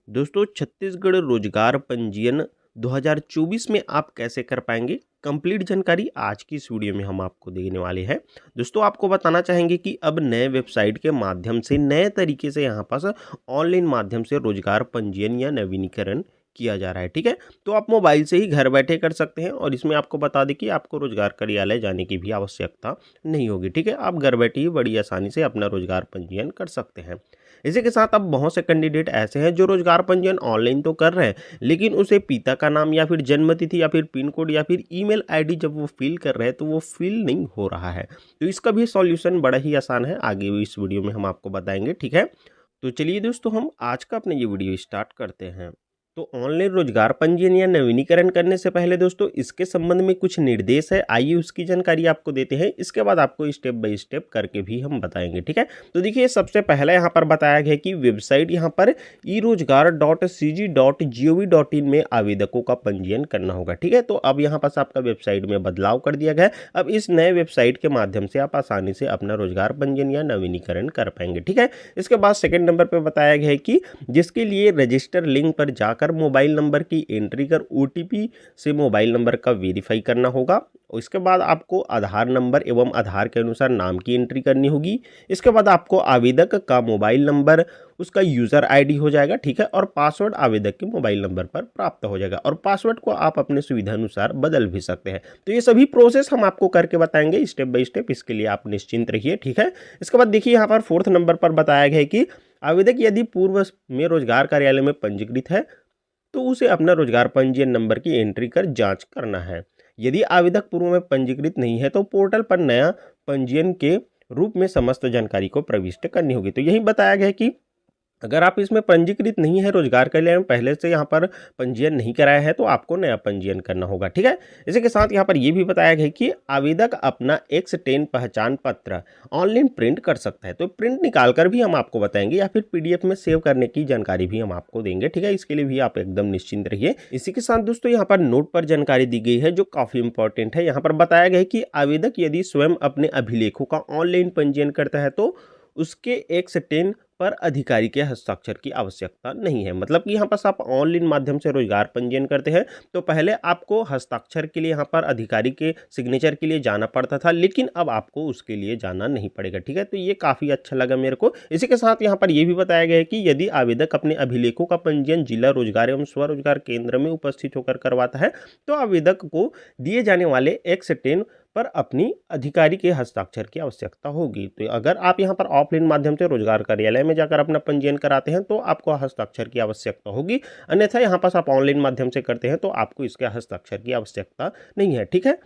दोस्तों छत्तीसगढ़ रोजगार पंजीयन 2024 में आप कैसे कर पाएंगे, कंप्लीट जानकारी आज की इस वीडियो में हम आपको देने वाले हैं। दोस्तों आपको बताना चाहेंगे कि अब नए वेबसाइट के माध्यम से नए तरीके से यहाँ पास ऑनलाइन माध्यम से रोजगार पंजीयन या नवीनीकरण किया जा रहा है। ठीक है, तो आप मोबाइल से ही घर बैठे कर सकते हैं और इसमें आपको बता दें कि आपको रोजगार कार्यालय जाने की भी आवश्यकता नहीं होगी। ठीक है, आप घर बैठे ही बड़ी आसानी से अपना रोजगार पंजीयन कर सकते हैं। इसी के साथ अब बहुत से कैंडिडेट ऐसे हैं जो रोजगार पंजीयन ऑनलाइन तो कर रहे हैं, लेकिन उसे पिता का नाम या फिर जन्म तिथि या फिर पिन कोड या फिर ईमेल आईडी जब वो फिल कर रहे हैं तो वो फिल नहीं हो रहा है। तो इसका भी सॉल्यूशन बड़ा ही आसान है, आगे भी इस वीडियो में हम आपको बताएंगे। ठीक है, तो चलिए दोस्तों हम आज का अपने ये वीडियो स्टार्ट करते हैं। तो ऑनलाइन रोजगार पंजीयन या नवीनीकरण करने से पहले दोस्तों इसके संबंध में कुछ निर्देश है, आइए उसकी जानकारी आपको देते हैं। इसके बाद आपको स्टेप बाय स्टेप करके भी हम बताएंगे। ठीक है, तो देखिए सबसे पहले यहाँ पर बताया गया है कि वेबसाइट यहाँ पर eRojgar.cg.gov.in में आवेदकों का पंजीयन करना होगा। ठीक है, तो अब यहाँ पास आपका वेबसाइट में बदलाव कर दिया गया है। अब इस नए वेबसाइट के माध्यम से आप आसानी से अपना रोजगार पंजीयन या नवीनीकरण कर पाएंगे। ठीक है, इसके बाद सेकेंड नंबर पर बताया गया है कि जिसके लिए रजिस्टर लिंक पर जाकर मोबाइल नंबर की एंट्री कर ओटीपी से मोबाइल नंबर का वेरीफाई करना होगा। इसके बाद आपको आधार नंबर एवं आधार के अनुसार नाम की एंट्री करनी होगी। इसके बाद आपको आवेदक का मोबाइल नंबर उसका यूज़र आईडी हो जाएगा। ठीक है, और पासवर्ड आवेदक के मोबाइल नंबर पर प्राप्त हो जाएगा और पासवर्ड को आप अपने सुविधा अनुसार बदल भी सकते हैं। तो ये सभी प्रोसेस हम आपको करके बताएंगे स्टेप बाय स्टेप, इसके लिए आप निश्चिंत रहिए। ठीक है, इसके बाद देखिए यहाँ पर फोर्थ नंबर पर बताया गया है कि आवेदक यदि पूर्व में रोजगार कार्यालय में पंजीकृत है तो उसे अपना रोजगार पंजीयन नंबर की एंट्री कर जांच करना है। यदि आवेदक पूर्व में पंजीकृत नहीं है तो पोर्टल पर नया पंजीयन के रूप में समस्त जानकारी को प्रविष्ट करनी होगी। तो यही बताया गया है कि अगर आप इसमें पंजीकृत नहीं है, रोजगार कार्यालय में पहले से यहाँ पर पंजीयन नहीं कराया है तो आपको नया पंजीयन करना होगा। ठीक है, इसी के साथ यहाँ पर यह भी बताया गया है कि आवेदक अपना X10 पहचान पत्र ऑनलाइन प्रिंट कर सकता है। तो प्रिंट निकाल कर भी हम आपको बताएंगे या फिर PDF में सेव करने की जानकारी भी हम आपको देंगे। ठीक है, इसके लिए भी आप एकदम निश्चिंत रहिए। इसी के साथ दोस्तों यहाँ पर नोट पर जानकारी दी गई है जो काफी इंपॉर्टेंट है। यहाँ पर बताया गया है कि आवेदक यदि स्वयं अपने अभिलेखों का ऑनलाइन पंजीयन करता है तो उसके X10 पर अधिकारी के हस्ताक्षर की आवश्यकता नहीं है। मतलब कि यहाँ पर आप ऑनलाइन माध्यम से रोजगार पंजीयन करते हैं तो पहले आपको हस्ताक्षर के लिए यहाँ पर अधिकारी के सिग्नेचर के लिए जाना पड़ता था, लेकिन अब आपको उसके लिए जाना नहीं पड़ेगा। ठीक है, तो ये काफ़ी अच्छा लगा मेरे को। इसी के साथ यहाँ पर यह भी बताया गया है कि यदि आवेदक अपने अभिलेखों का पंजीयन जिला रोजगार एवं स्वरोजगार केंद्र में उपस्थित होकर करवाता है तो आवेदक को दिए जाने वाले X10 पर अपनी अधिकारी के हस्ताक्षर की आवश्यकता होगी। तो अगर आप यहाँ पर ऑफलाइन माध्यम से रोजगार कार्यालय में जाकर अपना पंजीयन कराते हैं तो आपको हस्ताक्षर की आवश्यकता होगी, अन्यथा यहाँ पास आप ऑनलाइन माध्यम से करते हैं तो आपको इसके हस्ताक्षर की आवश्यकता नहीं है। ठीक है,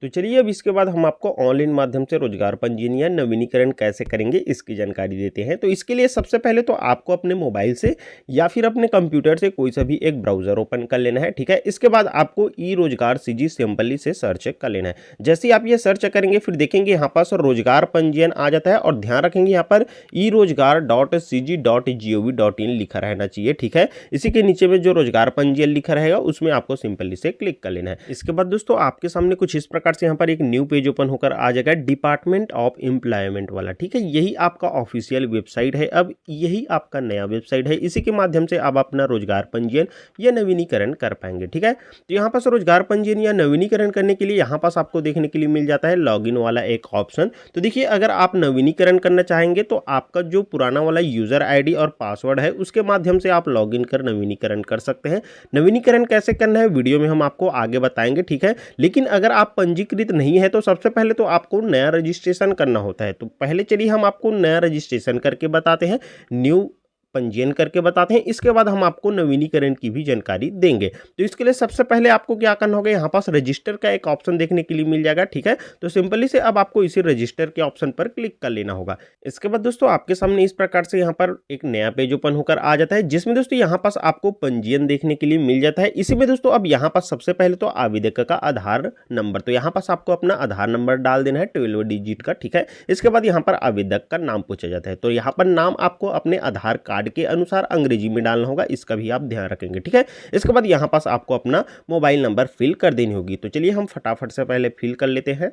तो चलिए अब इसके बाद हम आपको ऑनलाइन माध्यम से रोजगार पंजीयन या नवीनीकरण कैसे करेंगे इसकी जानकारी देते हैं। तो इसके लिए सबसे पहले तो आपको अपने मोबाइल से या फिर अपने कंप्यूटर से कोई सा भी एक ब्राउजर ओपन कर लेना है। ठीक है, इसके बाद आपको eRojgar CG सिंपली से सर्च कर लेना है। जैसे ही आप ये सर्च करेंगे फिर देखेंगे यहाँ पास रोजगार पंजीयन आ जाता है और ध्यान रखेंगे यहाँ पर eRojgar.cg.gov.in लिखा रहना चाहिए। ठीक है, इसी के नीचे में जो रोजगार पंजीयन लिखा रहेगा उसमें आपको सिंपली से क्लिक कर लेना है। इसके बाद दोस्तों आपके सामने कुछ इस प्रकार से यहाँ पर एक न्यू पेज ओपन होकर आ जाएगा डिपार्टमेंट ऑफ एम्प्लॉयमेंट वाला। ठीक है, यही आपका ऑफिशियल वेबसाइट है। अब यही आपका नया वेबसाइट है, इसी के माध्यम से आप अपना रोजगार पंजीयन या नवीनीकरण कर पाएंगे। ठीक है, तो यहाँ पास रोजगार पंजीयन या नवीनीकरण करने के लिए यहाँ पास आपको देखने के लिए मिल जाता है लॉगिन वाला एक ऑप्शन। तो देखिए अगर आप नवीनीकरण करना चाहेंगे तो आपका जो पुराना वाला यूजर आईडी और पासवर्ड है उसके माध्यम से आप लॉगिन कर नवीनीकरण कर सकते हैं। नवीनीकरण कैसे करना है वीडियो में हम आपको आगे बताएंगे। ठीक है, लेकिन अगर आप पंजीकृत नहीं है तो सबसे पहले तो आपको नया रजिस्ट्रेशन करना होता है। तो पहले चलिए हम आपको नया रजिस्ट्रेशन करके बताते हैं, न्यू पंजीयन करके बताते हैं। इसके बाद हम आपको नवीनीकरण की भी जानकारी देंगे। तो इसके लिए सबसे पहले आपको क्या करना होगा, यहाँ पास रजिस्टर का एक ऑप्शन देखने के लिए मिल जाएगा। ठीक है, तो सिंपली से अब आपको इसी रजिस्टर के ऑप्शन पर क्लिक कर लेना होगा। इसके बाद दोस्तों आपके सामने इस प्रकार से यहाँ पर एक नया पेज ओपन होकर आ जाता है जिसमें दोस्तों यहाँ पास आपको पंजीयन देखने के लिए मिल जाता है। इसी में दोस्तों अब यहाँ पास सबसे पहले तो आवेदक का आधार नंबर, तो यहाँ पास आपको अपना आधार नंबर डाल देना है 12 डिजिट का। ठीक है, इसके बाद यहाँ पर आवेदक का नाम पूछा जाता है, तो यहाँ पर नाम आपको अपने आधार कार्ड के अनुसार अंग्रेजी में डालना होगा, इसका भी आप ध्यान रखेंगे। ठीक है, इसके बाद यहाँ पास आपको अपना मोबाइल नंबर फिल कर देनी होगी। तो चलिए हम फटाफट से पहले फिल कर लेते हैं।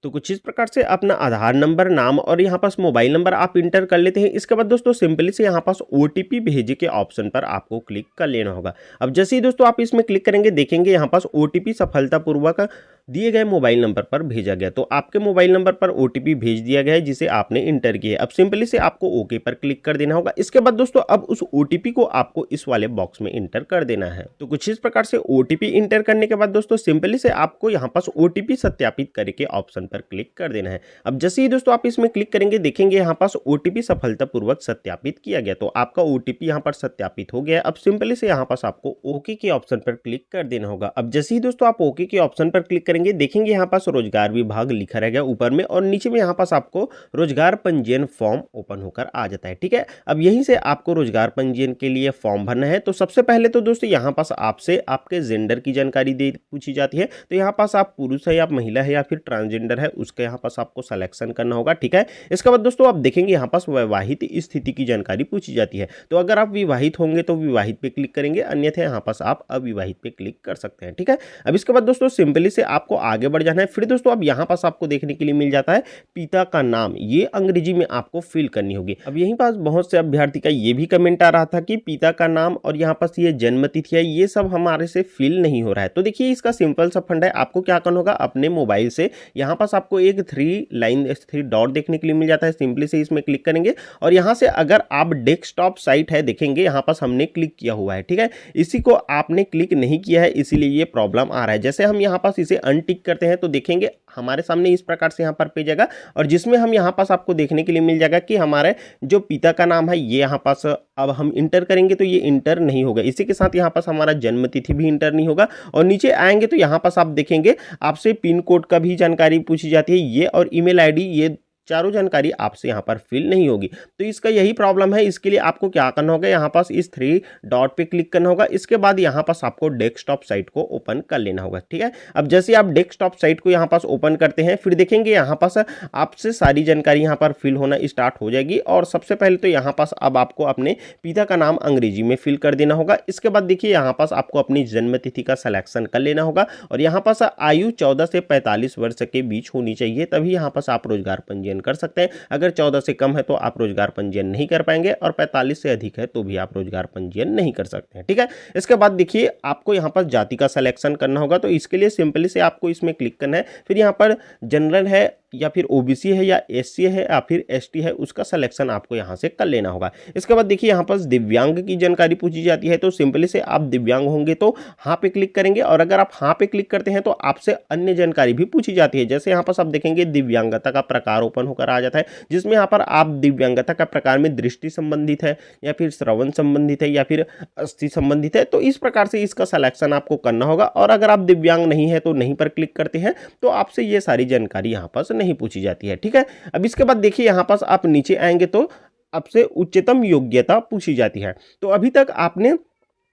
तो कुछ इस प्रकार से अपना आधार नंबर, नाम और यहाँ पास मोबाइल नंबर आप इंटर कर लेते हैं। इसके बाद दोस्तों सिंपली से यहाँ पास ओटीपी भेजे के ऑप्शन पर आपको क्लिक कर लेना होगा। अब जैसे ही दोस्तों आप इसमें क्लिक करेंगे, देखेंगे यहाँ पास ओटीपी सफलतापूर्वक दिए गए मोबाइल नंबर पर भेजा गया। तो आपके मोबाइल नंबर पर ओटीपी भेज दिया गया है जिसे आपने इंटर किया है। अब सिंपली से आपको ओके पर क्लिक कर देना होगा। इसके बाद दोस्तों अब उस ओटीपी को आपको इस वाले बॉक्स में इंटर कर देना है। तो कुछ इस प्रकार से ओटीपी इंटर करने के बाद दोस्तों सिंपली से आपको यहाँ पास ओटीपी सत्यापित करके ऑप्शन पर क्लिक कर देना है। अब जैसे ही दोस्तों आप इसमें क्लिक करेंगे, देखेंगे यहाँ पास ओटीपी सफलतापूर्वक सत्यापित किया गया। तो आपका ओटीपी यहाँ पर सत्यापित हो गया। अब सिंपली से यहाँ पास आपको ओके के ऑप्शन पर क्लिक कर देना होगा। अब जैसे ही दोस्तों आप ओके के ऑप्शन पर क्लिक करेंगे, देखेंगे यहाँ पास रोजगार विभाग लिखा रहेगा ऊपर में और नीचे में यहाँ पास आपको रोजगार पंजीयन फॉर्म ओपन होकर आ जाता है। ठीक है, अब यहीं से आपको रोजगार पंजीयन के लिए फॉर्म भरना है। तो सबसे पहले तो दोस्तों यहाँ पास आपसे आपके जेंडर की जानकारी दे पूछी जाती है। तो यहाँ पास आप पुरुष है या महिला है या फिर ट्रांसजेंडर है, उसके यहाँ पास आपको सिलेक्शन करना होगा। ठीक है, इसके बाद दोस्तों आप देखेंगे यहाँ पास वैवाहिक स्थिति की जानकारी पूछी जाती है। तो अगर आप विवाहित होंगे तो विवाहित पे क्लिक करेंगे, अन्यथा यहाँ पास आप अविवाहित पे क्लिक कर सकते हैं। ठीक है, अब इसके बाद दोस्तों सिंपली से आपको आगे बढ़ जाना है। फिर दोस्तों अब यहाँ पास आपको देखने के लिए मिल जाता है पिता का नाम, ये अंग्रेजी में आपको फिल करनी होगी। अब यहीं पास बहुत से अभ्यर्थी का ये भी कमेंट आ रहा था कि पिता का नाम और यहाँ पास ये जन्म तिथि है, ये सब हमारे से फिल नहीं हो रहा है। तो देखिए इसका सिंपल सा फंड है। आपको क्या करना होगा, अपने मोबाइल से यहाँ पास आपको एक 3 डॉट देखने के लिए मिल जाता है। सिंपली से इसमें क्लिक करेंगे और यहाँ से अगर आप डेस्कटॉप साइट है, देखेंगे यहाँ पास हमने क्लिक किया हुआ है। ठीक है, इसी को आपने क्लिक नहीं किया है, इसीलिए ये प्रॉब्लम आ रहा है। जैसे हम यहाँ पास इसे अनटिक करते हैं तो देखेंगे हमारे सामने इस प्रकार से यहाँ पर पेज आएगा और जिसमें हम यहाँ पास आपको देखने के लिए मिल जाएगा कि हमारे जो पिता का नाम है ये यहाँ पास अब हम इंटर करेंगे तो ये इंटर नहीं होगा। इसी के साथ यहाँ पास हमारा जन्म तिथि भी इंटर नहीं होगा और नीचे आएंगे तो यहाँ पास आप देखेंगे आपसे पिन कोड का भी जानकारी पूछी जाती है, ये और ईमेल आईडी, ये चारों जानकारी आपसे यहाँ पर फिल नहीं होगी। तो इसका यही प्रॉब्लम है। इसके लिए आपको क्या करना होगा, यहाँ पास इस 3 डॉट पे क्लिक करना होगा। इसके बाद यहाँ पास आपको डेस्कटॉप साइट को ओपन कर लेना होगा। ठीक है, अब जैसे आप डेस्कटॉप साइट को यहाँ पास ओपन करते हैं, फिर देखेंगे यहाँ पास आपसे सारी जानकारी यहाँ पर फिल होना स्टार्ट हो जाएगी। और सबसे पहले तो यहाँ पास अब आपको अपने पिता का नाम अंग्रेजी में फिल कर देना होगा। इसके बाद देखिए यहाँ पास आपको अपनी जन्म तिथि का सिलेक्शन कर लेना होगा और यहाँ पास आयु 14 से 45 वर्ष के बीच होनी चाहिए, तभी यहाँ पास आप रोजगार पंजीयन कर सकते हैं। अगर 14 से कम है तो आप रोजगार पंजीयन नहीं कर पाएंगे और 45 से अधिक है तो भी आप रोजगार पंजीयन नहीं कर सकते हैं। ठीक है, इसके बाद देखिए आपको यहाँ पर जाति का सिलेक्शन करना होगा। तो इसके लिए सिंपली से आपको इसमें क्लिक करना है। फिर यहाँ पर जनरल है या फिर ओबीसी है या एससी है या फिर एसटी है, उसका सिलेक्शन आपको यहाँ से कर लेना होगा। इसके बाद देखिए यहाँ पर दिव्यांग की जानकारी पूछी जाती है। तो सिंपली से आप दिव्यांग होंगे तो हाँ पे क्लिक करेंगे और अगर आप हाँ पे क्लिक करते हैं तो आपसे अन्य जानकारी भी पूछी जाती है। जैसे यहाँ पर आप देखेंगे दिव्यांगता का प्रकार ओपन होकर आ जाता है, जिसमें यहाँ पर आप दिव्यांगता का प्रकार में दृष्टि संबंधित है या फिर श्रवण संबंधित है या फिर अस्थि संबंधित है। तो इस प्रकार से इसका सिलेक्शन आपको करना होगा और अगर आप दिव्यांग नहीं है तो नहीं पर क्लिक करते हैं तो आपसे ये सारी जानकारी यहाँ पर नहीं पूछी जाती है। ठीक है, अब इसके बाद देखिए यहाँ पास आप नीचे आएंगे तो आपसे उच्चतम योग्यता पूछी जाती है। तो अभी तक आपने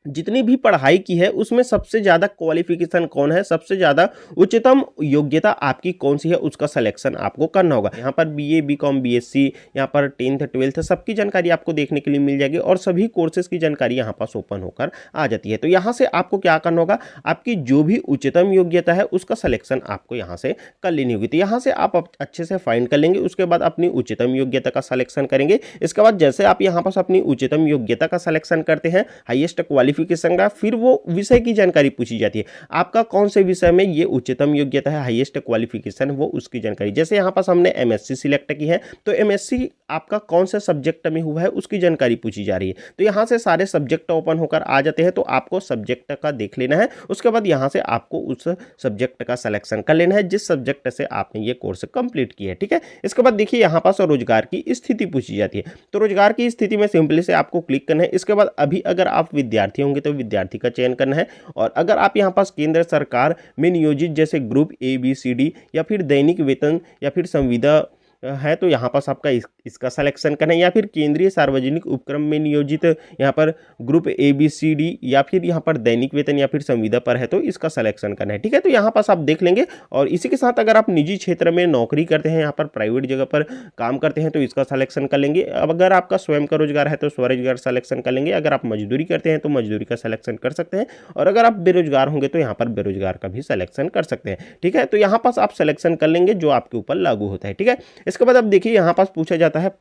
जितनी भी पढ़ाई की है उसमें सबसे ज़्यादा क्वालिफिकेशन कौन है, सबसे ज़्यादा उच्चतम योग्यता आपकी कौन सी है, उसका सिलेक्शन आपको करना होगा। यहाँ पर बीए, बीकॉम, बीएससी, यहाँ पर 10th 12th सबकी जानकारी आपको देखने के लिए मिल जाएगी और सभी कोर्सेज की जानकारी यहाँ पास ओपन होकर आ जाती है। तो यहाँ से आपको क्या करना होगा, आपकी जो भी उच्चतम योग्यता है उसका सिलेक्शन आपको यहाँ से कर लेनी होगी। तो यहाँ से आप अच्छे से फाइंड कर लेंगे, उसके बाद अपनी उच्चतम योग्यता का सिलेक्शन करेंगे। इसके बाद जैसे आप यहाँ पास अपनी उच्चतम योग्यता का सिलेक्शन करते हैं, हाईएस्ट क्वालिफिकेशन का, फिर वो विषय की जानकारी पूछी जाती है। आपका कौन से विषय में ये उच्चतम योग्यता है, हाईएस्ट क्वालिफिकेशन, वो उसकी जानकारी। जैसे यहाँ पास हमने एमएससी सिलेक्ट की है तो एमएससी आपका कौन से सब्जेक्ट में हुआ है उसकी जानकारी पूछी जा रही है। तो यहाँ से सारे सब्जेक्ट ओपन होकर आ जाते हैं। तो आपको सब्जेक्ट का देख लेना है, उसके बाद यहाँ से आपको उस सब्जेक्ट का सिलेक्शन कर लेना है जिस सब्जेक्ट से आपने ये कोर्स कंप्लीट किया है। ठीक है, इसके बाद देखिए यहाँ पास रोजगार की स्थिति पूछी जाती है। तो रोजगार की स्थिति में सिंपली से आपको क्लिक करना है। इसके बाद अभी अगर आप विद्यार्थी होंगे तो विद्यार्थी का चयन करना है और अगर आप यहाँ पास केंद्र सरकार में नियोजित जैसे ग्रुप ABCD या फिर दैनिक वेतन या फिर संविदा है तो यहाँ पास आपका इसका सिलेक्शन करना है, या फिर केंद्रीय सार्वजनिक उपक्रम में नियोजित यहाँ पर ग्रुप ABCD, या फिर यहाँ पर दैनिक वेतन या फिर संविदा पर है तो इसका सिलेक्शन करना है। ठीक है, तो यहाँ पास आप देख लेंगे। और इसी के साथ अगर आप निजी क्षेत्र में नौकरी करते हैं, यहाँ पर प्राइवेट जगह पर काम करते हैं तो इसका सिलेक्शन कर लेंगे। अब अगर आपका स्वयं का रोजगार है तो स्वरोजगार सिलेक्शन कर लेंगे। अगर आप मजदूरी करते हैं तो मजदूरी का सिलेक्शन कर सकते हैं, और अगर आप बेरोजगार होंगे तो यहाँ पर बेरोजगार का भी सिलेक्शन कर सकते हैं। ठीक है, तो यहाँ पास आप सिलेक्शन कर लेंगे जो आपके ऊपर लागू होता है। ठीक है, इसके बाद अब देखिए यहाँ पास पूछा जाता है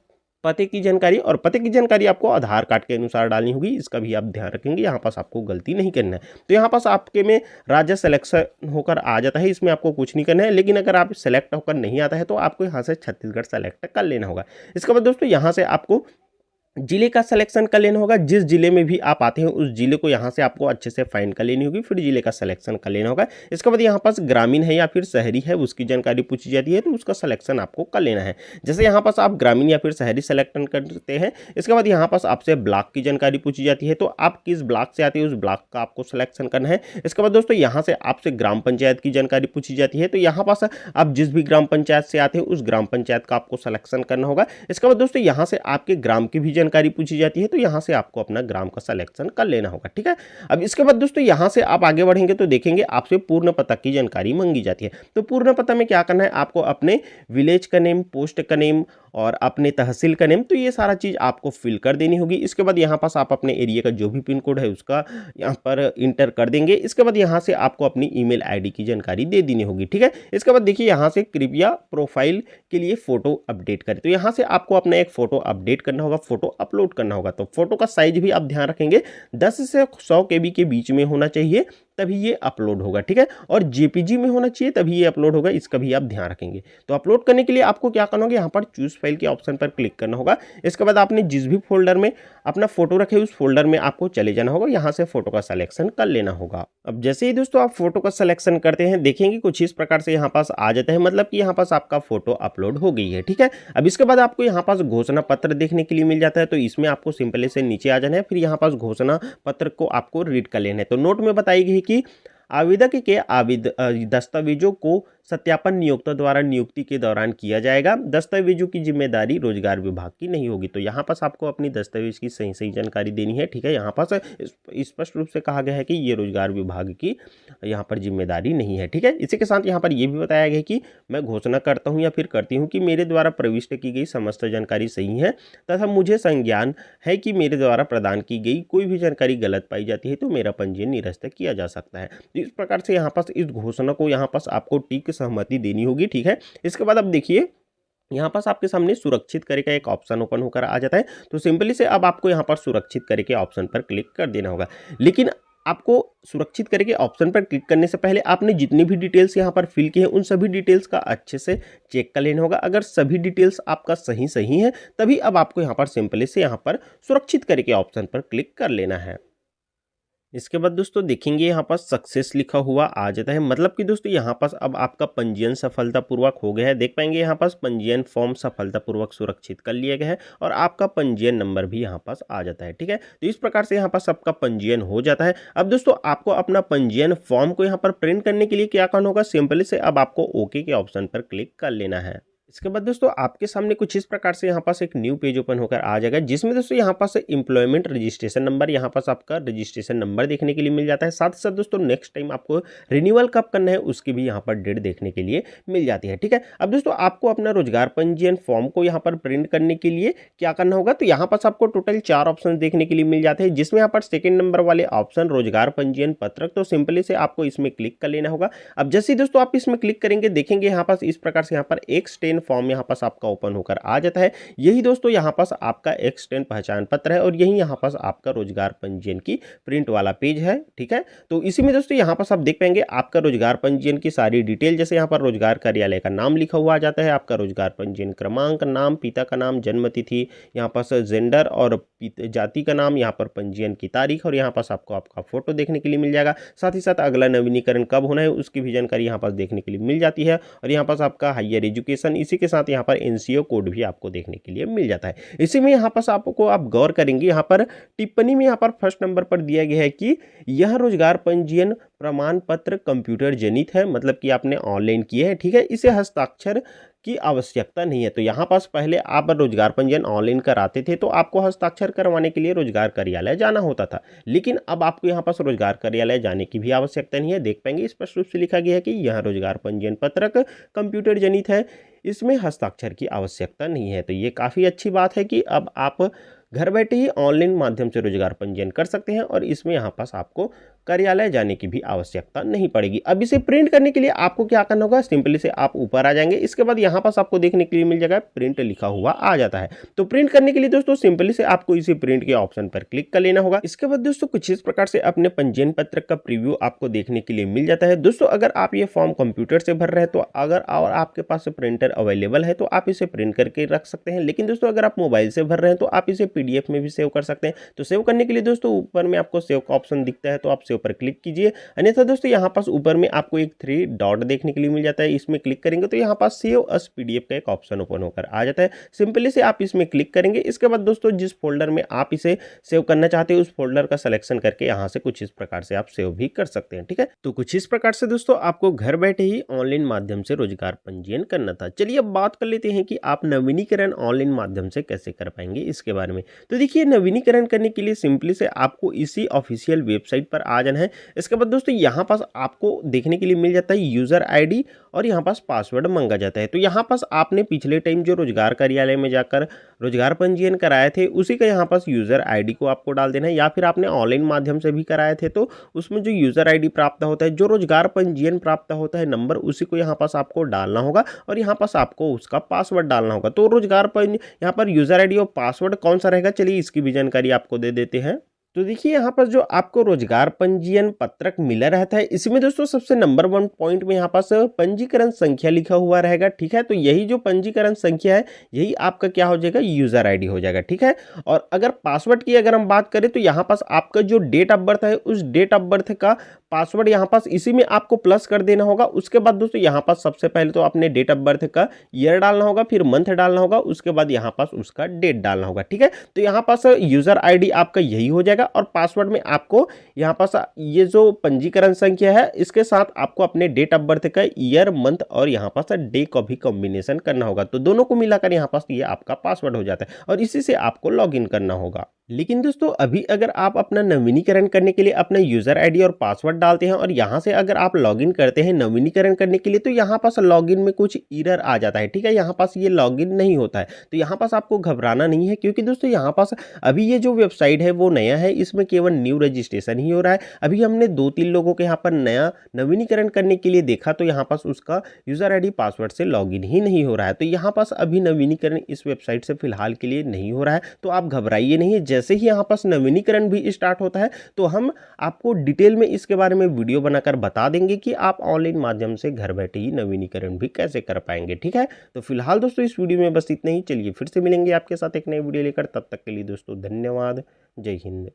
पते की जानकारी, और पते की जानकारी आपको आधार कार्ड के अनुसार डालनी होगी। इसका भी आप ध्यान रखेंगे, यहाँ पास आपको गलती नहीं करना है। तो यहाँ पास आपके में राज्य सिलेक्शन होकर आ जाता है, इसमें आपको कुछ नहीं करना है। लेकिन अगर आप सिलेक्ट होकर नहीं आता है तो आपको यहाँ से छत्तीसगढ़ सेलेक्ट कर लेना होगा। इसके बाद दोस्तों यहाँ से आपको जिले का सिलेक्शन कर लेना होगा। जिस जिले में भी आप आते हैं उस जिले को यहाँ से आपको अच्छे से फाइंड कर लेनी होगी, फिर जिले का सिलेक्शन कर लेना होगा। इसके बाद यहाँ पास ग्रामीण है या फिर शहरी है उसकी जानकारी पूछी जाती है तो उसका सिलेक्शन आपको कर लेना है। जैसे यहाँ पास आप ग्रामीण या फिर शहरी सिलेक्शन करते हैं। इसके बाद यहाँ पास आपसे ब्लॉक की जानकारी पूछी जाती है, तो आप किस ब्लॉक से आते हैं उस ब्लॉक का आपको सिलेक्शन करना है। इसके बाद दोस्तों यहाँ से आपसे ग्राम पंचायत की जानकारी पूछी जाती है, तो यहाँ पास आप जिस भी ग्राम पंचायत से आते हैं उस ग्राम पंचायत का आपको सिलेक्शन करना होगा। इसके बाद दोस्तों यहाँ से आपके ग्राम की भी जानकारी पूछी जाती है, तो यहां से आपको अपना ग्राम का सिलेक्शन कर लेना होगा। ठीक है, अब इसके बाद दोस्तों यहां से आप आगे बढ़ेंगे तो देखेंगे आपसे पूर्ण पता की जानकारी मांगी जाती है। तो पूर्ण पता में क्या करना है, आपको अपने विलेज का नेम, पोस्ट का नेम और अपने तहसील का नेम, तो ये सारा चीज आपको फिल कर देनी होगी। इसके बाद यहाँ पास आप अपने एरिया का जो भी पिन कोड है उसका यहाँ पर इंटर कर देंगे। इसके बाद यहाँ से आपको अपनी ईमेल आईडी की जानकारी दे देनी होगी। ठीक है, इसके बाद देखिए यहाँ से कृपया प्रोफाइल के लिए फोटो अपडेट करें, तो यहाँ से आपको अपना एक फोटो अपडेट करना होगा, फोटो अपलोड करना होगा। तो फोटो का साइज भी आप ध्यान रखेंगे 10 से 100 KB के बीच में होना चाहिए, तभी ये अपलोड होगा। ठीक है, और JPG में होना चाहिए तभी ये अपलोड होगा, इसका भी आप ध्यान रखेंगे। तो अपलोड करने के लिए आपको क्या करना होगा, यहाँ पर चूज फाइल के ऑप्शन पर क्लिक करना होगा। इसके बाद आपने जिस भी फोल्डर में अपना फोटो रखे उस फोल्डर में आपको चले जाना होगा, यहाँ से फोटो का सिलेक्शन कर लेना होगा। अब जैसे ही दोस्तों आप फोटो का सिलेक्शन करते हैं देखेंगे कुछ इस प्रकार से यहाँ पास आ जाता है, मतलब कि यहाँ पास आपका फोटो अपलोड हो गई है। ठीक है, अब इसके बाद आपको यहाँ पास घोषणा पत्र देखने के लिए मिल जाता है, तो इसमें आपको सिंपली से नीचे आ जाना है, फिर यहाँ पास घोषणा पत्र को आपको रीड कर लेना है। तो नोट में बताई गई कि आवेदक के दस्तावेजों को सत्यापन नियोक्ता द्वारा नियुक्ति के दौरान किया जाएगा। दस्तावेजों की जिम्मेदारी रोजगार विभाग की नहीं होगी। तो यहाँ पास आपको अपनी दस्तावेज की सही जानकारी देनी है। ठीक है, यहाँ पास स्पष्ट रूप से कहा गया है कि ये रोजगार विभाग की यहाँ पर जिम्मेदारी नहीं है। ठीक है, इसी के साथ यहाँ पर यह भी बताया गया है कि मैं घोषणा करता हूँ या फिर करती हूँ कि मेरे द्वारा प्रविष्ट की गई समस्त जानकारी सही है तथा मुझे संज्ञान है कि मेरे द्वारा प्रदान की गई कोई भी जानकारी गलत पाई जाती है तो मेरा पंजीयन निरस्त किया जा सकता है। तो इस प्रकार से यहाँ पास इस घोषणा को यहाँ पास आपको टिक सहमति देनी होगी। ठीक है, इसके बाद अब देखिए यहाँ पास आपके सामने सुरक्षित करे का एक ऑप्शन ओपन होकर आ जाता है। तो सिंपली से अब आपको यहाँ पर सुरक्षित करे के ऑप्शन पर क्लिक कर देना होगा। लेकिन आपको सुरक्षित करे के ऑप्शन पर क्लिक करने से पहले आपने जितनी भी डिटेल्स यहाँ पर फिल की है उन सभी डिटेल्स का अच्छे से चेक कर लेना होगा। अगर सभी डिटेल्स आपका सही है तभी अब आपको यहाँ पर सिंपली से यहाँ पर सुरक्षित करे के ऑप्शन पर क्लिक कर लेना है। इसके बाद दोस्तों देखेंगे यहाँ पास सक्सेस लिखा हुआ आ जाता है, मतलब कि दोस्तों यहाँ पास अब आपका पंजीयन सफलतापूर्वक हो गया है। देख पाएंगे यहाँ पास पंजीयन फॉर्म सफलतापूर्वक सुरक्षित कर लिया गया है और आपका पंजीयन नंबर भी यहाँ पास आ जाता है। ठीक है, तो इस प्रकार से यहाँ पास आपका पंजीयन हो जाता है। अब दोस्तों आपको अपना पंजीयन फॉर्म को यहाँ पर प्रिंट करने के लिए क्या करना होगा, सिंपली से अब आपको ओके के ऑप्शन पर क्लिक कर लेना है। इसके बाद दोस्तों आपके सामने कुछ इस प्रकार से यहाँ पास एक न्यू पेज ओपन होकर आ जाएगा, जिसमें दोस्तों यहाँ पास एम्प्लॉयमेंट रजिस्ट्रेशन नंबर, यहाँ पास आपका रजिस्ट्रेशन नंबर देखने के लिए मिल जाता है। साथ ही साथ दोस्तों नेक्स्ट टाइम आपको रिन्यूअल कब करना है उसकी भी यहाँ पर डेट देखने के लिए मिल जाती है। ठीक है, अब दोस्तों आपको अपना रोजगार पंजीयन फॉर्म को यहाँ पर प्रिंट करने के लिए क्या करना होगा, तो यहाँ पास आपको टोटल 4 ऑप्शन देखने के लिए मिल जाते हैं, जिसमें यहाँ पर सेकेंड नंबर वाले ऑप्शन रोजगार पंजीयन पत्रक, तो सिंपली से आपको इसमें क्लिक कर लेना होगा। अब जैसे दोस्तों आप इसमें क्लिक करेंगे देखेंगे यहाँ पास इस प्रकार से यहाँ पर एक स्टेन फॉर्म यहाँ पास आपका ओपन होकर आ जाता है। यही दोस्तों यहाँ पास आपका एक्सटेंड पहचान पत्र है और यही यहाँ पास आपका रोजगार पंजीयन की प्रिंट वाला पेज है। ठीक है, तो इसी में दोस्तों यहाँ पास आप देख पाएंगे आपका रोजगार पंजीयन की सारी डिटेल, जैसे यहाँ पर रोजगार कार्यालय का नाम लिखा हुआ आ जाता है, आपका रोजगार पंजीयन क्रमांक, नाम, पिता का नाम, जन्म तिथि, यहाँ पास जेंडर और जाति का नाम, यहाँ पर पंजीयन की तारीख और यहाँ पास आपको आपका फोटो देखने के लिए मिल जाएगा। साथ ही साथ अगला नवीनीकरण कब होना है उसकी भी जानकारी यहाँ पास देखने के लिए मिल जाती है और यहाँ पास आपका हायर एजुकेशन, इसी के साथ यहाँ पर NCO कोड भी आपको देखने के लिए मिल जाता है। इसी में यहाँ पास आपको आप गौर करेंगे यहाँ पर टिप्पणी में यहाँ पर फर्स्ट नंबर पर दिया गया है कि यह रोजगार पंजीयन प्रमाण पत्र कंप्यूटर जनित है, मतलब कि आपने ऑनलाइन किया है। ठीक है, इसे हस्ताक्षर की आवश्यकता नहीं है। तो यहाँ पास पहले आप रोजगार पंजीयन ऑनलाइन कराते थे तो आपको हस्ताक्षर करवाने के लिए रोजगार कार्यालय जाना होता था, लेकिन अब आपको यहाँ पास रोजगार कार्यालय जाने की भी आवश्यकता नहीं है। देख पाएंगे स्पष्ट रूप से लिखा गया है कि यह रोजगार पंजीयन पत्रक कंप्यूटर जनित है, इसमें हस्ताक्षर की आवश्यकता नहीं है। तो ये काफ़ी अच्छी बात है कि अब आप घर बैठे ही ऑनलाइन माध्यम से रोजगार पंजीयन कर सकते हैं और इसमें यहाँ पास आपको कार्यालय जाने की भी आवश्यकता नहीं पड़ेगी। अब इसे प्रिंट करने के लिए आपको क्या करना होगा, सिंपली से आप ऊपर आ जाएंगे, इसके बाद यहाँ पास आपको देखने के लिए मिल जाएगा प्रिंट लिखा हुआ आ जाता है। तो प्रिंट करने के लिए दोस्तों सिंपली से आपको इसी प्रिंट के ऑप्शन पर क्लिक कर लेना होगा। इसके बाद दोस्तों कुछ इस प्रकार से अपने पंजीयन पत्रक का प्रीव्यू आपको देखने के लिए मिल जाता है। दोस्तों अगर आप ये फॉर्म कंप्यूटर से भर रहे हैं तो अगर और आपके पास प्रिंटर अवेलेबल है तो आप इसे प्रिंट करके रख सकते हैं, लेकिन दोस्तों अगर आप मोबाइल से भर रहे हैं तो आप इसे PDF में भी सेव कर सकते हैं। तो सेव करने के लिए दोस्तों ऊपर में आपको सेव का ऑप्शन दिखता है तो आप सेव पर क्लिक कीजिए, अन्यथा दोस्तों यहाँ पास ऊपर में आपको एक 3 डॉट देखने के लिए मिल जाता है, इसमें क्लिक करेंगे तो यहाँ पास सेव अस PDF का एक ऑप्शन ओपन होकर आ जाता है। सिंपली से आप इसमें क्लिक करेंगे। इसके बाद दोस्तों जिस फोल्डर में आप इसे सेव करना चाहते हैं उस फोल्डर का सिलेक्शन करके यहाँ से कुछ इस प्रकार से आप सेव भी कर सकते हैं। ठीक है, तो कुछ इस प्रकार से दोस्तों आपको घर बैठे ही ऑनलाइन माध्यम से रोजगार पंजीयन करना था। चलिए अब बात कर लेते हैं कि आप नवीनीकरण ऑनलाइन माध्यम से कैसे कर पाएंगे इसके बारे में। तो देखिए नवीनीकरण करने के लिए सिंपली से आपको इसी ऑफिशियल वेबसाइट पर आ जाना है। इसके बाद दोस्तों यहाँ पास आपको देखने के लिए मिल जाता है यूजर ID और यहाँ पास पासवर्ड मांगा जाता है। तो यहाँ पास आपने पिछले टाइम जो रोजगार कार्यालय में जाकर रोजगार पंजीयन कराए थे उसी का यहाँ पास यूजर ID को आपको डाल देना है, या फिर आपने ऑनलाइन माध्यम से भी कराए थे तो उसमें जो यूजर ID प्राप्त होता है, जो रोजगार पंजीयन प्राप्त होता है नंबर, उसी को यहाँ पास आपको डालना होगा और यहाँ पास आपको उसका पासवर्ड डालना होगा। तो रोजगार यहाँ पर यूजर ID और पासवर्ड कौन सा रहेगा, चलिए इसकी भी जानकारी आपको दे देते हैं। तो देखिए यहाँ पर जो आपको रोजगार पंजीयन पत्रक मिला रहता है इसमें दोस्तों सबसे नंबर 1 पॉइंट में यहाँ पास पंजीकरण संख्या लिखा हुआ रहेगा। ठीक है, तो यही जो पंजीकरण संख्या है यही आपका क्या हो जाएगा, यूजर ID हो जाएगा। ठीक है, और अगर पासवर्ड की अगर हम बात करें तो यहाँ पास आपका जो डेट ऑफ बर्थ है उस डेट ऑफ बर्थ का पासवर्ड यहाँ पास इसी में आपको प्लस कर देना होगा। उसके बाद दोस्तों यहाँ पास सबसे पहले तो आपने डेट ऑफ बर्थ का ईयर डालना होगा, फिर मंथ डालना होगा, उसके बाद यहाँ पास उसका डेट डालना होगा। ठीक है, तो यहाँ पास यूजर ID आपका यही हो जाएगा और पासवर्ड में आपको यहाँ पास ये जो पंजीकरण संख्या है इसके साथ आपको अपने डेट ऑफ बर्थ का ईयर मंथ और यहाँ पास डे का भी कॉम्बिनेशन करना होगा। तो दोनों को मिलाकर यहाँ पास ये आपका पासवर्ड हो जाता है और इसी से आपको लॉगिन करना होगा। लेकिन दोस्तों अभी अगर आप अपना नवीनीकरण करने के लिए अपना यूजर ID और पासवर्ड डालते हैं और यहाँ से अगर आप लॉगिन करते हैं नवीनीकरण करने के लिए तो यहाँ पास लॉगिन में कुछ एरर आ जाता है। ठीक है, यहाँ पास ये लॉगिन नहीं होता है, तो यहाँ पास आपको घबराना नहीं है क्योंकि दोस्तों यहाँ पास अभी ये जो वेबसाइट है वो नया है, इसमें केवल न्यू रजिस्ट्रेशन ही हो रहा है। अभी हमने 2-3 लोगों के यहाँ पर नया नवीनीकरण करने के लिए देखा तो यहाँ पास उसका यूजर ID पासवर्ड से लॉगिन ही नहीं हो रहा है। तो यहाँ पास अभी नवीनीकरण इस वेबसाइट से फिलहाल के लिए नहीं हो रहा है, तो आप घबराइए नहीं। जैसे ही यहाँ पास नवीनीकरण भी स्टार्ट होता है तो हम आपको डिटेल में इसके बारे में वीडियो बनाकर बता देंगे कि आप ऑनलाइन माध्यम से घर बैठे ही नवीनीकरण भी कैसे कर पाएंगे। ठीक है, तो फिलहाल दोस्तों इस वीडियो में बस इतना ही। चलिए फिर से मिलेंगे आपके साथ एक नई वीडियो लेकर, तब तक के लिए दोस्तों धन्यवाद। जय हिंद।